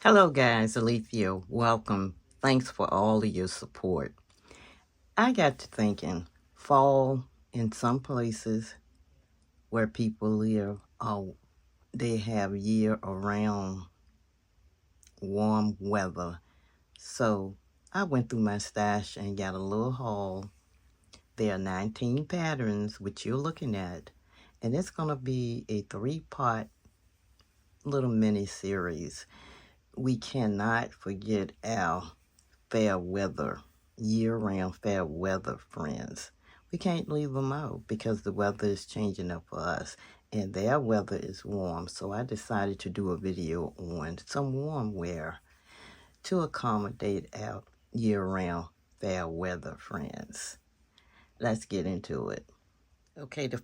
Hello, guys. Alethea, welcome. Thanks for all of your support. I got to thinking, fall in some places where people live, they have year-around warm weather. So I went through my stash and got a little haul. There are 19 patterns, which you're looking at, and it's going to be a 3-part little mini series. We cannot forget our fair weather, year-round fair weather friends. We can't leave them out because the weather is changing up for us and their weather is warm. So I decided to do a video on some warm wear to accommodate our year-round fair weather friends. Let's get into it. The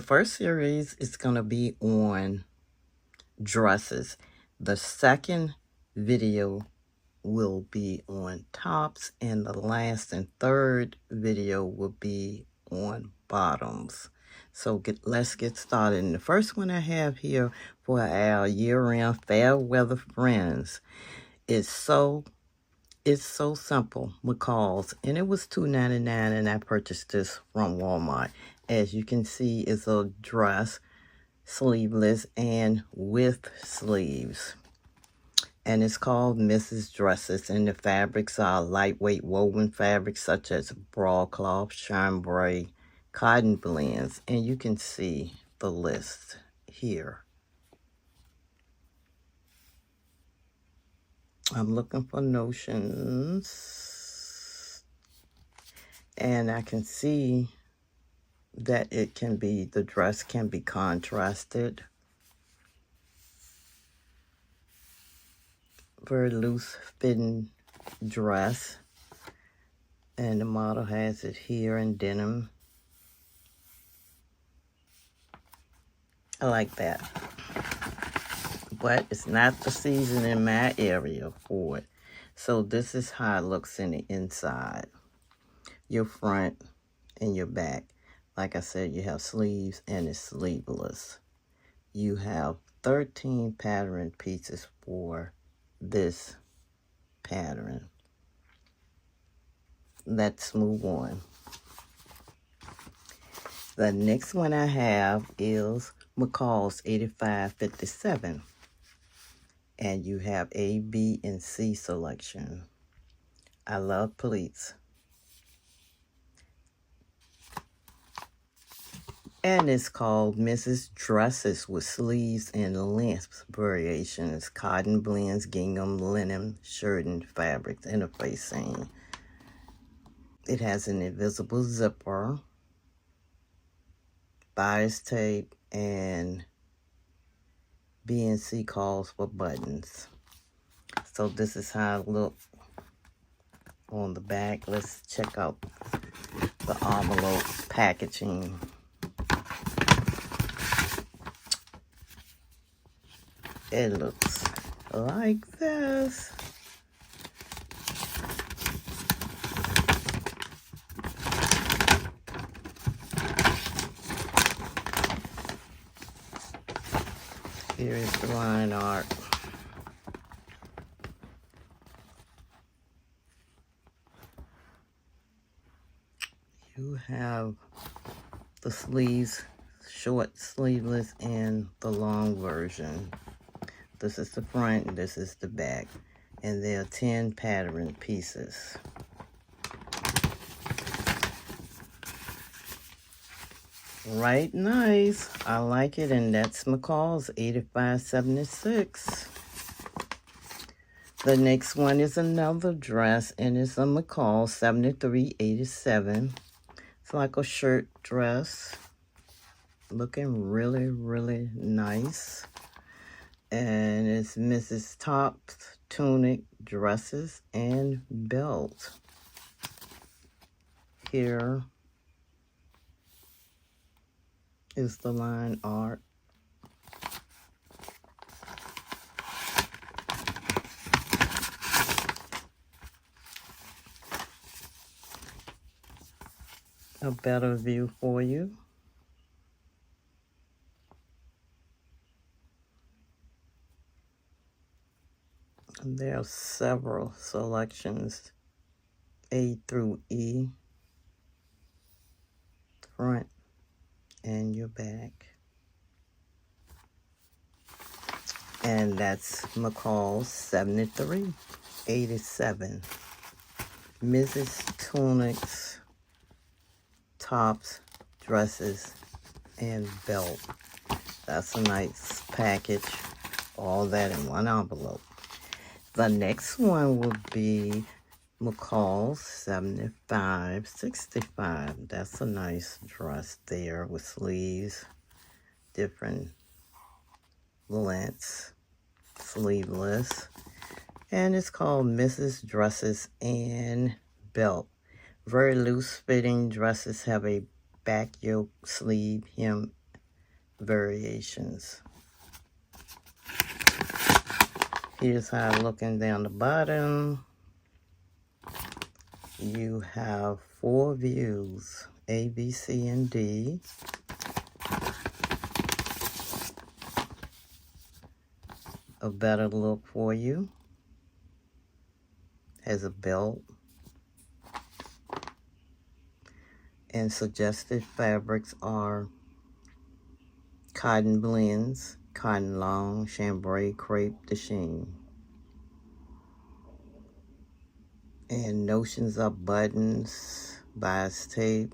first series is going to be on dresses. The second video will be on tops, and the last and third video will be on bottoms. So let's get started. And the first one I have here for our year-round fair weather friends is so simple. McCall's, and it was $2.99, and I purchased this from Walmart. As you can see, it's a dress, sleeveless and with sleeves. And it's called Mrs. Dresses, and the fabrics are lightweight woven fabrics such as broadcloth, chambray, cotton blends, and you can see the list here. I'm looking for notions, and I can see that the dress can be contrasted. Very loose fitting dress, and the model has it here in denim. I like that, but it's not the season in my area for it. So this is how it looks in the inside, your front and your back. Like I said, you have sleeves and it's sleeveless. You have 13 pattern pieces for this pattern. Let's move on. The next one I have is McCall's 8557. And you have A, B, and C selection. I love pleats. And it's called Mrs. Dresses with sleeves and length variations, cotton blends, gingham, linen, shirt, and fabrics, interfacing. It has an invisible zipper, bias tape, and B and C calls for buttons. So this is how it looks on the back. Let's check out the envelope packaging. It looks like this. Here is the line art. You have the sleeves, short sleeveless, and the long version. This is the front, and this is the back. And there are 10 pattern pieces. Right, nice. I like it, and that's McCall's 8576. The next one is another dress, and it's a McCall 7387. It's like a shirt dress. Looking really, really nice. And it's Mrs. Tops, tunic, dresses, and belt. Here is the line art. A better view for you. And there are several selections, A through E, front and your back. And that's McCall's 7387. Mrs. Tunics, tops, dresses, and belt. That's a nice package. All that in one envelope. The next one will be McCall's 7565. That's a nice dress there with sleeves, different lengths, sleeveless. And it's called Mrs. Dresses and Belt. Very loose fitting dresses have a back yoke, sleeve, hem variations. Here's how looking down the bottom. You have 4 views, A, B, C, and D. A better look for you. Has a belt. And suggested fabrics are cotton blends, cotton long, chambray, crepe de chine. And notions of buttons, bias tape.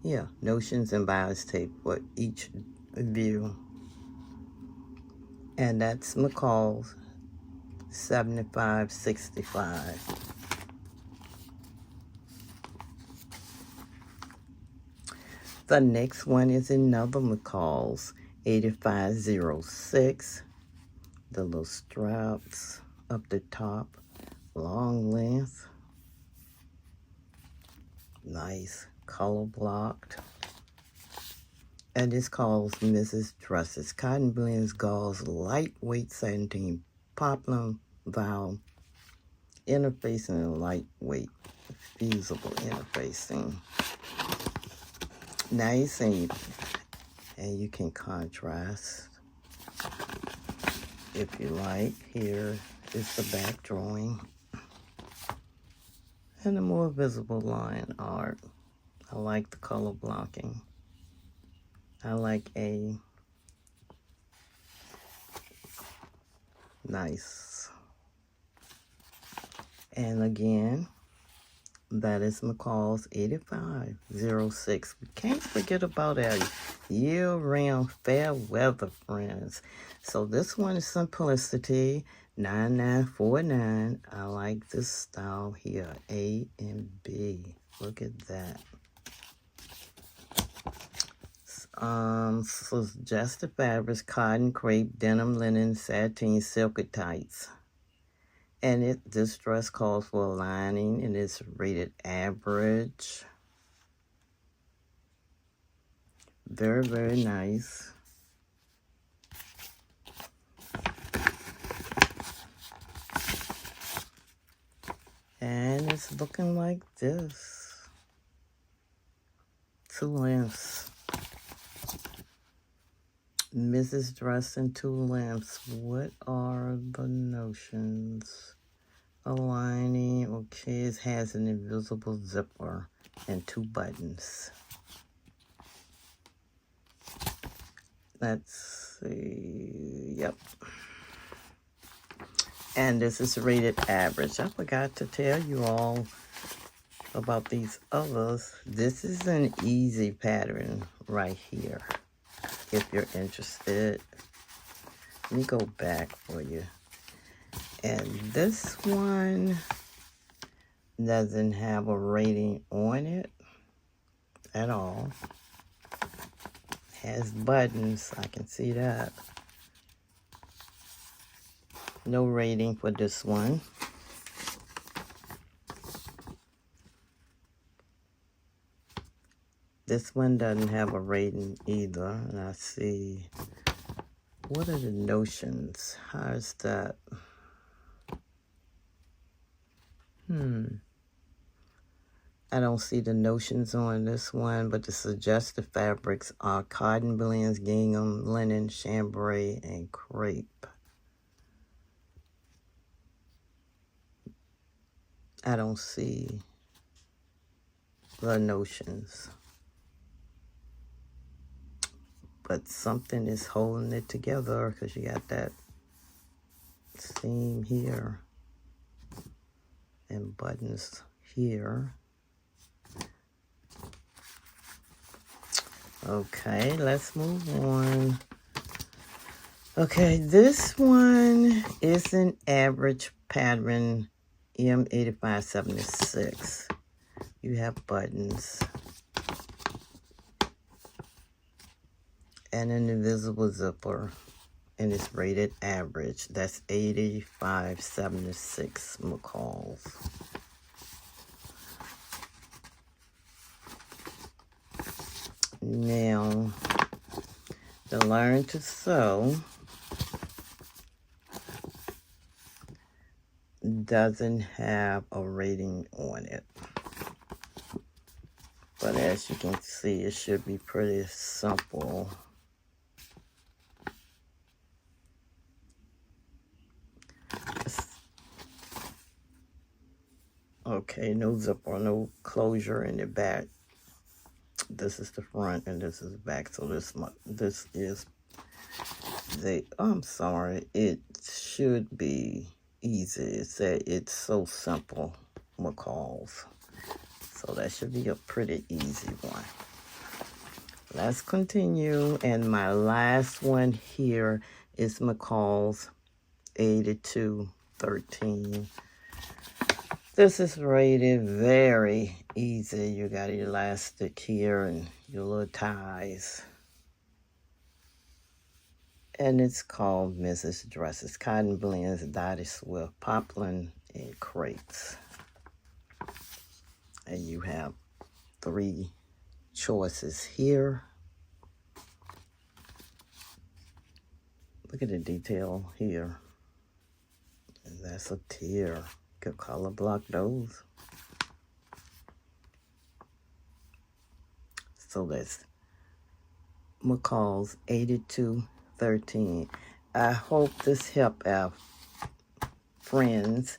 Yeah, notions and bias tape for each view. And that's McCall's 7565. The next one is another McCall's 8506. The little straps up the top, long length, nice, color blocked. And this calls Mrs. Dresses. Cotton blends, gauze, lightweight satin, poplin, vow, interfacing and lightweight, fusible interfacing. Nice, and you can contrast if you like. Here is the back drawing and the more visible line art. I like the color blocking. I like a nice. And again, that is McCall's 8506. We can't forget about our year-round fair weather friends. So this one is Simplicity 9949. I like this style here, A and B. Look at that. Suggested fabrics, cotton, crepe, denim, linen, sateen, silk tights. And this dress calls for a lining, and it's rated average. Very, very nice. And it's looking like this. 2 lengths. Mrs. Dress in 2 lengths. What are the notions? Aligning, okay, it has an invisible zipper and 2 buttons. Let's see, yep. And this is rated average. I forgot to tell you all about these others. This is an easy pattern right here, if you're interested. Let me go back for you. And this one doesn't have a rating on it at all. Has buttons, I can see that. No rating for this one. This one doesn't have a rating either. And I see, what are the notions? How's that? I don't see the notions on this one, but the suggested fabrics are cotton blends, gingham, linen, chambray, and crepe. I don't see the notions. But something is holding it together because you got that seam here and buttons here. Okay, let's move on. Okay, this one is an average pattern M8576. You have buttons and an invisible zipper, and it's rated average. That's 8576 McCall's. Now, the Learn to Sew doesn't have a rating on it. But as you can see, it should be pretty simple. Okay, no zipper, no closure in the back. This is the front and this is the back. So this is I'm sorry, it should be easy. It said it's so simple, McCall's. So that should be a pretty easy one. Let's continue. And my last one here is McCall's 8213. This is rated very easy. You got elastic here and your little ties. And it's called Mrs. Dresses. Cotton blends, dotted swift, poplin, and crepes. And you have 3 choices here. Look at the detail here. And that's a tear. Could color block those. So that's McCall's 8213. I hope this helped our friends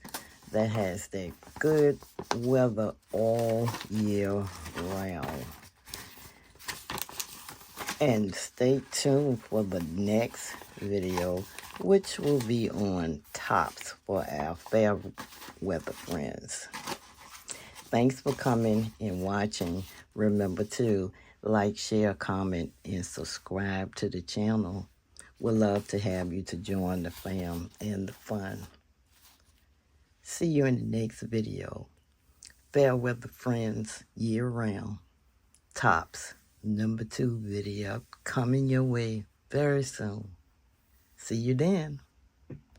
that has that good weather all year round. And stay tuned for the next video, which will be on tops for our fair weather friends. Thanks for coming and watching. Remember to like, share, comment, and subscribe to the channel. We'd love to have you to join the fam and the fun. See you in the next video. Fair weather friends year round. Tops #2 video coming your way very soon. See you then.